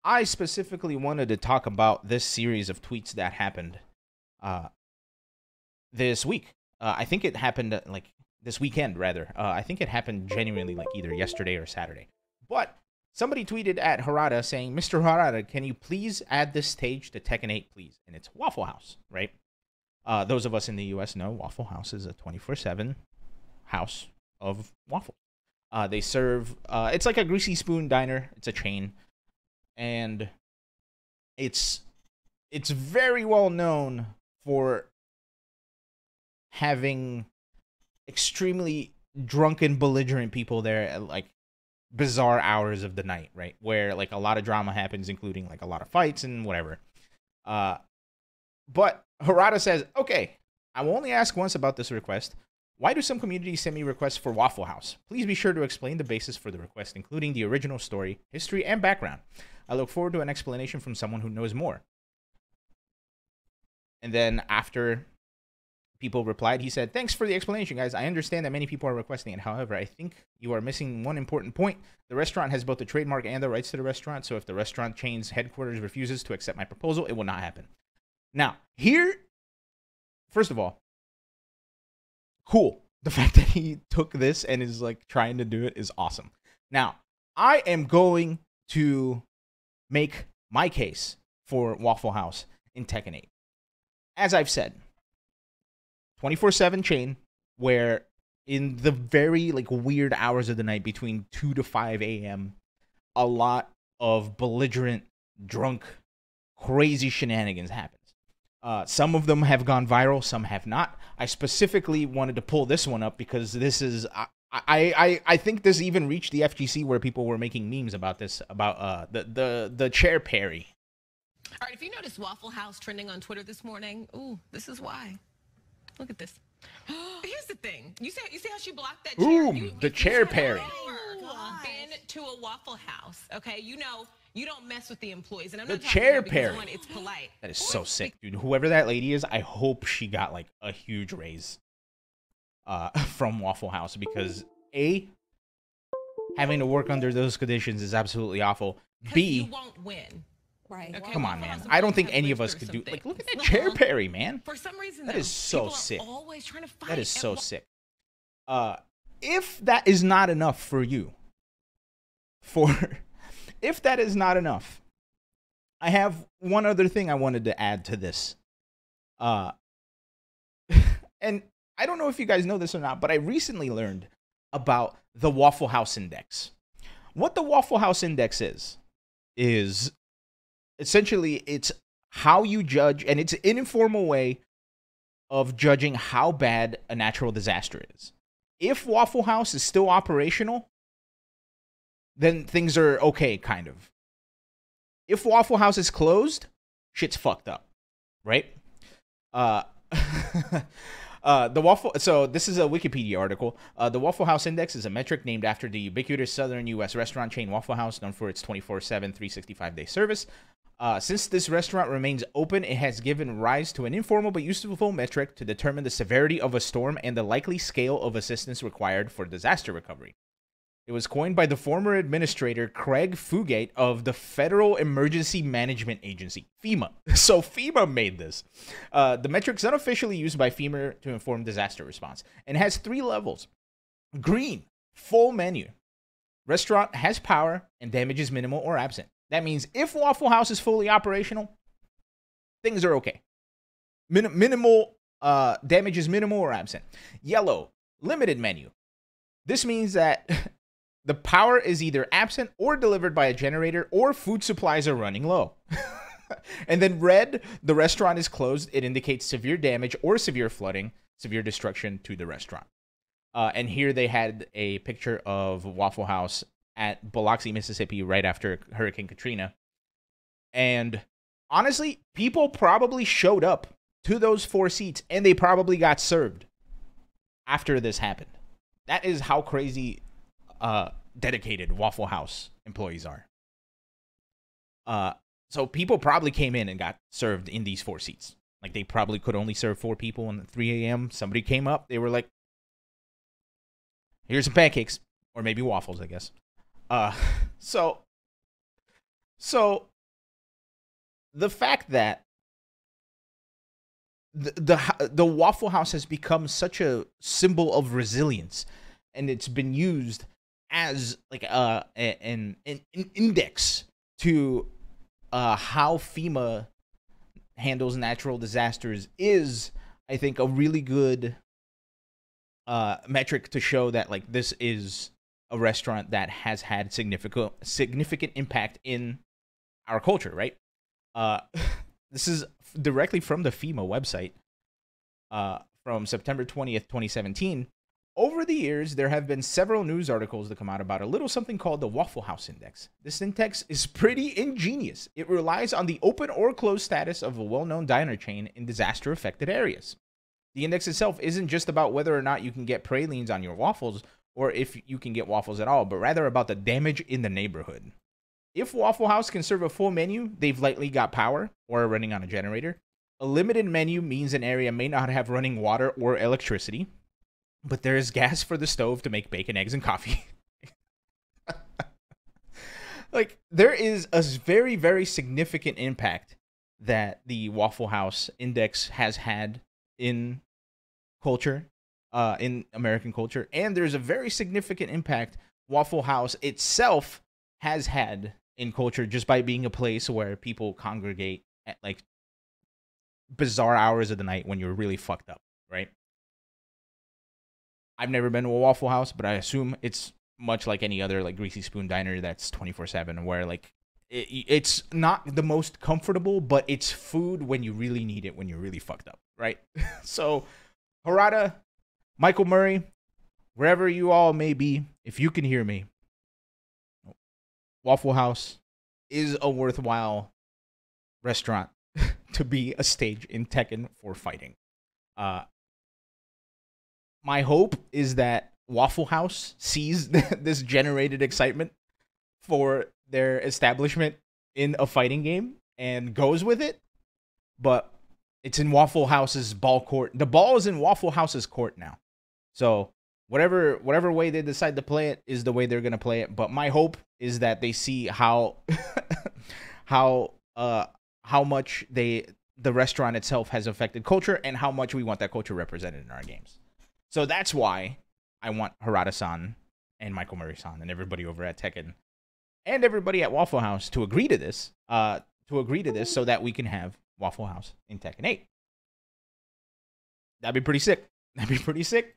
I specifically wanted to talk about this series of tweets that happened uh, this week. I think it happened like this weekend, rather. I think it happened genuinely like either yesterday or Saturday. But somebody tweeted at Harada saying, "Mr. Harada, can you please add this stage to Tekken 8, please?" And it's Waffle House, right? Those of us in the U.S. know Waffle House is a 24/7 house of waffles. They serve. It's like a greasy spoon diner. It's a chain, and it's it's very well known for having extremely drunken, belligerent people there at like bizarre hours of the night, right? Where like a lot of drama happens, including like a lot of fights and whatever. Uh, but Harada says, "Okay, I will only ask once about this request. Why do some communities send me requests for Waffle House? Please be sure to explain the basis for the request, including the original story, history, and background. I look forward to an explanation from someone who knows more." And then after people replied, he said, "Thanks for the explanation, guys. I understand that many people are requesting it. However, I think you are missing one important point. The restaurant has both the trademark and the rights to the restaurant, so if the restaurant chain's headquarters refuses to accept my proposal, it will not happen." Now, here, first of all, cool. The fact that he took this and is like trying to do it is awesome. Now, I am going to make my case for Waffle House in Tekken 8. As I've said, 24/7 chain where in the very like weird hours of the night between 2 to 5 a.m., a lot of belligerent, drunk, crazy shenanigans happens. Some of them have gone viral, some have not. I specifically wanted to pull this one up because this is I think this even reached the FGC where people were making memes about this, about the chair parry. All right, if you noticed Waffle House trending on Twitter this morning, ooh, this is why. Look at this. Here's the thing. You see how she blocked that chair? Ooh, the chair parry. Been to a Waffle House, okay? You know, you don't mess with the employees. And I'm The not chair talking about parry. one, it's polite. That is so sick, dude. Whoever that lady is, I hope she got like a huge raise from Waffle House because A, having to work under those conditions is absolutely awful. B, you won't win. Right. Okay, come on, Waffle man. House I don't think employees any have of us lived could through do like some look at things. that chair parry, man. For some reason, That though, is so people are sick. always trying to fight. That is so sick. If that is not enough for you, if that is not enough, I have one other thing I wanted to add to this. And I don't know if you guys know this or not, but I recently learned about the Waffle House Index. What the Waffle House Index is essentially it's how you judge, and it's an informal way of judging how bad a natural disaster is. If Waffle House is still operational, then things are okay, kind of. If Waffle House is closed, shit's fucked up, right? So this is a Wikipedia article. The Waffle House Index is a metric named after the ubiquitous southern U.S. restaurant chain Waffle House, known for its 24/7, 365-day service. Since this restaurant remains open, it has given rise to an informal but useful metric to determine the severity of a storm and the likely scale of assistance required for disaster recovery. It was coined by the former administrator Craig Fugate of the Federal Emergency Management Agency, FEMA. So FEMA made this. The metric's unofficially used by FEMA to inform disaster response and has 3 levels. Green, full menu. Restaurant has power and damage is minimal or absent. That means if Waffle House is fully operational, things are okay. Minimal damage is minimal or absent. Yellow, limited menu. This means that the power is either absent or delivered by a generator, or food supplies are running low. And then red, the restaurant is closed. It indicates severe damage or severe flooding, severe destruction to the restaurant. And here they had a picture of Waffle House at Biloxi, Mississippi, right after Hurricane Katrina. And honestly, people probably showed up to those 4 seats, and they probably got served after this happened. That is how crazy dedicated Waffle House employees are. So people probably came in and got served in these 4 seats. Like, they probably could only serve 4 people, and at 3 a.m., somebody came up. They were like, here's some pancakes. Or maybe waffles, I guess. So the fact that the Waffle House has become such a symbol of resilience, and it's been used as like an index to how FEMA handles natural disasters is, I think, a really good metric to show that like this is a restaurant that has had significant impact in our culture, right? This is directly from the FEMA website from September 20th, 2017. Over the years, there have been several news articles that come out about a little something called the Waffle House Index. This index is pretty ingenious. It relies on the open or closed status of a well-known diner chain in disaster-affected areas. The index itself isn't just about whether or not you can get pralines on your waffles or if you can get waffles at all, but rather about the damage in the neighborhood. If Waffle House can serve a full menu, they've likely got power or are running on a generator. A limited menu means an area may not have running water or electricity, but there is gas for the stove to make bacon, eggs, and coffee. Like, there is a very, very significant impact that the Waffle House Index has had in culture, in American culture. And there's a very significant impact Waffle House itself has had in culture just by being a place where people congregate at, like, bizarre hours of the night when you're really fucked up, right? I've never been to a Waffle House, but I assume it's much like any other like greasy spoon diner that's 24/7, where like it's not the most comfortable, but it's food when you really need it, when you're really fucked up, right? So, Harada, Michael Murray, wherever you all may be, if you can hear me, Waffle House is a worthwhile restaurant to be a stage in Tekken for fighting. My hope is that Waffle House sees this generated excitement for their establishment in a fighting game and goes with it. But it's in Waffle House's ball court. The ball is in Waffle House's court now. So whatever way they decide to play it is the way they're gonna play it. But my hope is that they see how much the restaurant itself has affected culture and how much we want that culture represented in our games. So that's why I want Harada-san and Michael Murray-san and everybody over at Tekken and everybody at Waffle House to agree to this, so that we can have Waffle House in Tekken 8. That'd be pretty sick.